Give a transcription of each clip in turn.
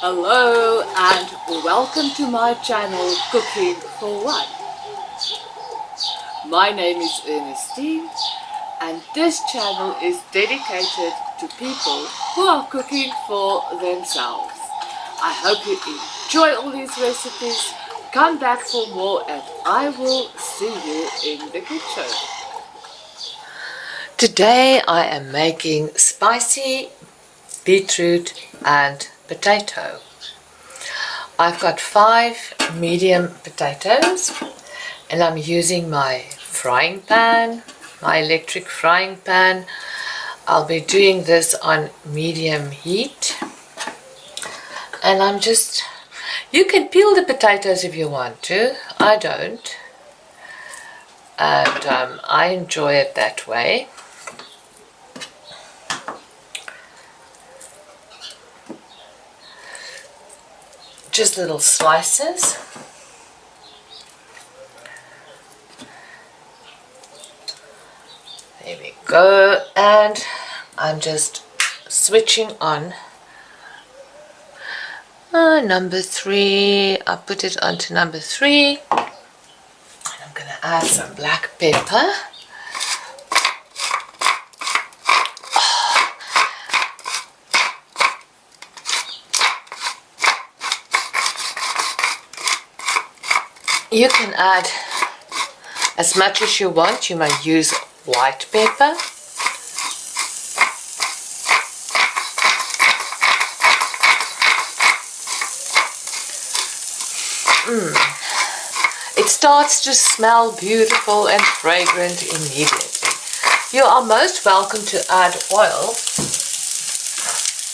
Hello and welcome to my channel Cooking for One. My name is Ernestine and this channel is dedicated to people who are cooking for themselves. I hope you enjoy all these recipes, come back for more, and I will see you in the kitchen. Today I am making spicy beetroot and potato. I've got 5 medium potatoes and I'm using my frying pan, my electric frying pan. I'll be doing this on medium heat, and you can peel the potatoes if you want to. I don't, and I enjoy it that way. Just little slices. There we go, and I'm just switching on number 3. I put it onto number 3. And I'm going to add some black pepper. You can add as much as you want. You may use white pepper. It starts to smell beautiful and fragrant immediately. You are most welcome to add oil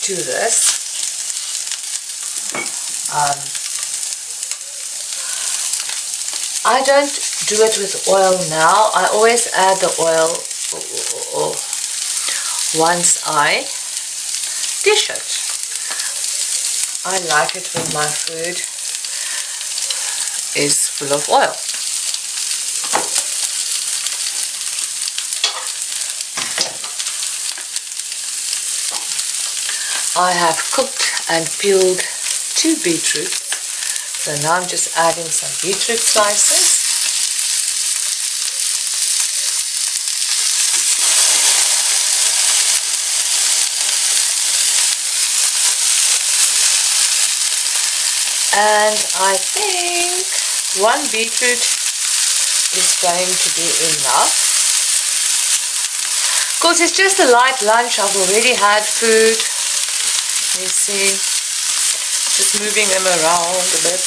to this. I don't do it with oil now. I always add the oil once I dish it. I like it when my food is full of oil. I have cooked and peeled 2 beetroots. So now I'm just adding some beetroot slices. And I think 1 beetroot is going to be enough. Of course, it's just a light lunch. I've already had food. You see. Just moving them around a bit.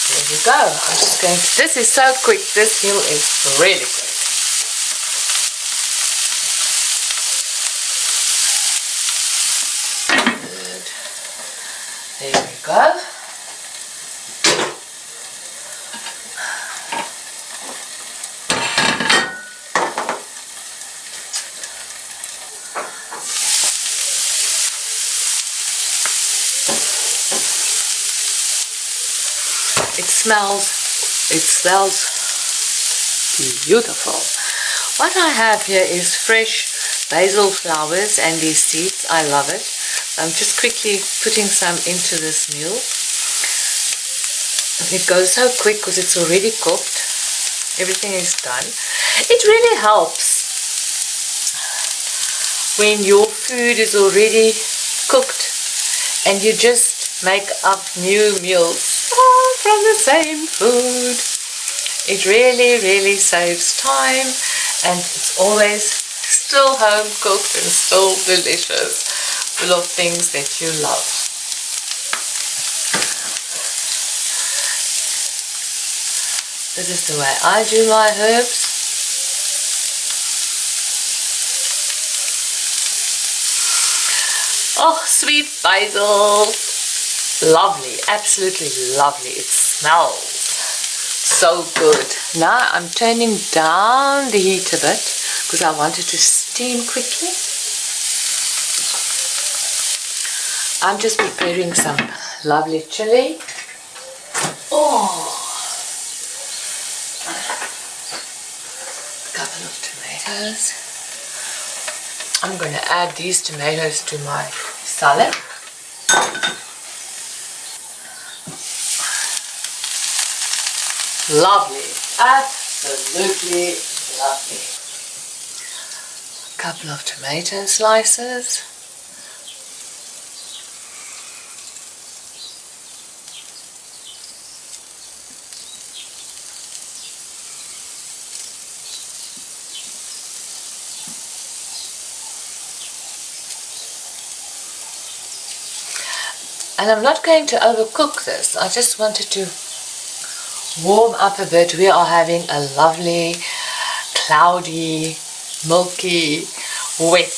There you go. I'm just going to, this is so quick. This meal is really quick. Good. There we go. It smells beautiful. What I have here is fresh basil flowers and these seeds. I love it. I'm just quickly putting some into this meal. It goes so quick because it's already cooked. Everything is done. It really helps when your food is already cooked and you just make up new meals from the same food. It really saves time, and it's always still home cooked and still delicious, full of things that you love. This is the way I do my herbs. Oh, sweet basil. Lovely, absolutely lovely. It smells so good. Now I'm turning down the heat a bit because I want it to steam quickly. I'm just preparing some lovely chili. Oh, a couple of tomatoes. I'm going to add these tomatoes to my salad. Lovely, absolutely lovely. A couple of tomato slices. And I'm not going to overcook this. I just wanted to warm up a bit. We are having a lovely, cloudy, milky, wet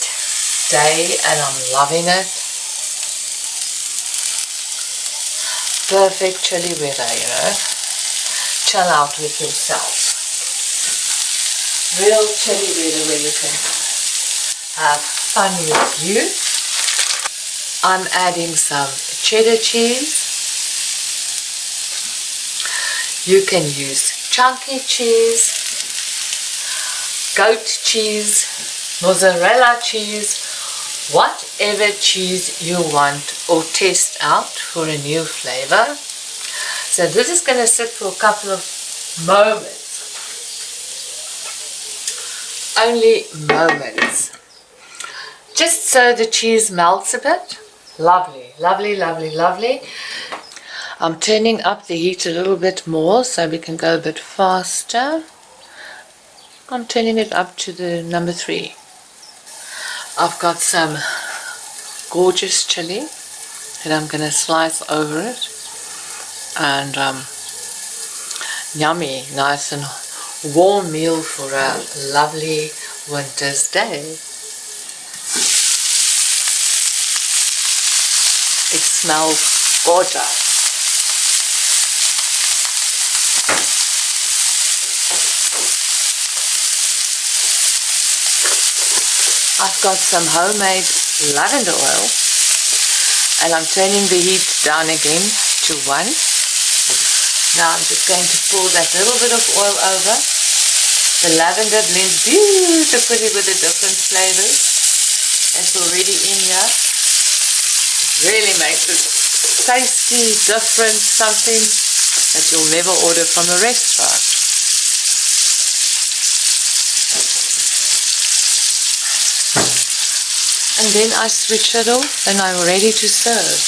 day and I'm loving it. Perfect chilly weather, you know. Chill out with yourself. Real chilly weather where you can have fun with you. I'm adding some cheddar cheese. You can use chunky cheese, goat cheese, mozzarella cheese, whatever cheese you want or test out for a new flavor. So this is going to sit for a couple of moments. Only moments. Just so the cheese melts a bit. Lovely, lovely, lovely, lovely. I'm turning up the heat a little bit more so we can go a bit faster. I'm turning it up to the number 3. I've got some gorgeous chili that I'm going to slice over it. And yummy, nice and warm meal for a lovely winter's day. It smells gorgeous. I've got some homemade lavender oil and I'm turning the heat down again to 1. Now I'm just going to pour that little bit of oil over. The lavender blends beautifully with the different flavors that's already in here. Really makes it tasty, different, something that you'll never order from a restaurant. And then I switch it off and I'm ready to serve.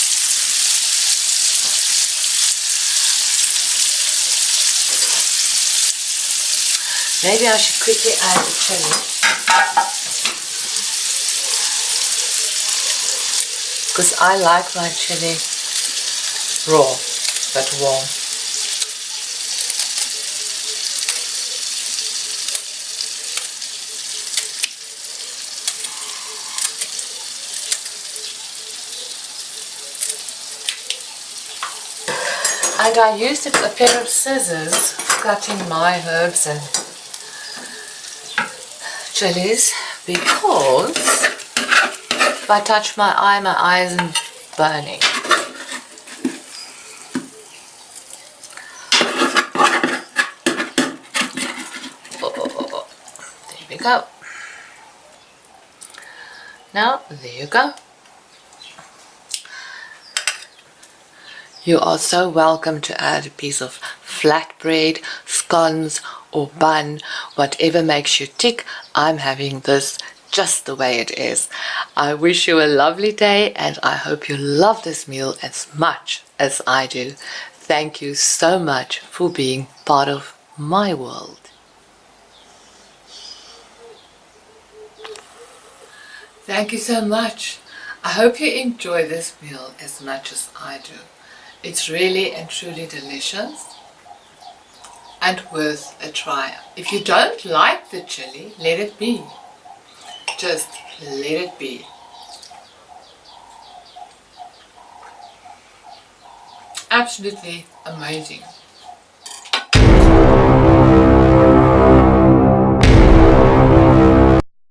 Maybe I should quickly add the chili. Because I like my chili raw, but warm. And I used a pair of scissors cutting my herbs and chilies because if I touch my eyes are burning. Oh, there we go. Now, there you go. You are so welcome to add a piece of flatbread, scones or bun, whatever makes you tick. I'm having this just the way it is. I wish you a lovely day and I hope you love this meal as much as I do. Thank you so much for being part of my world. Thank you so much. I hope you enjoy this meal as much as I do. It's really and truly delicious and worth a try. If you don't like the chili, let it be. Just let it be. Absolutely amazing.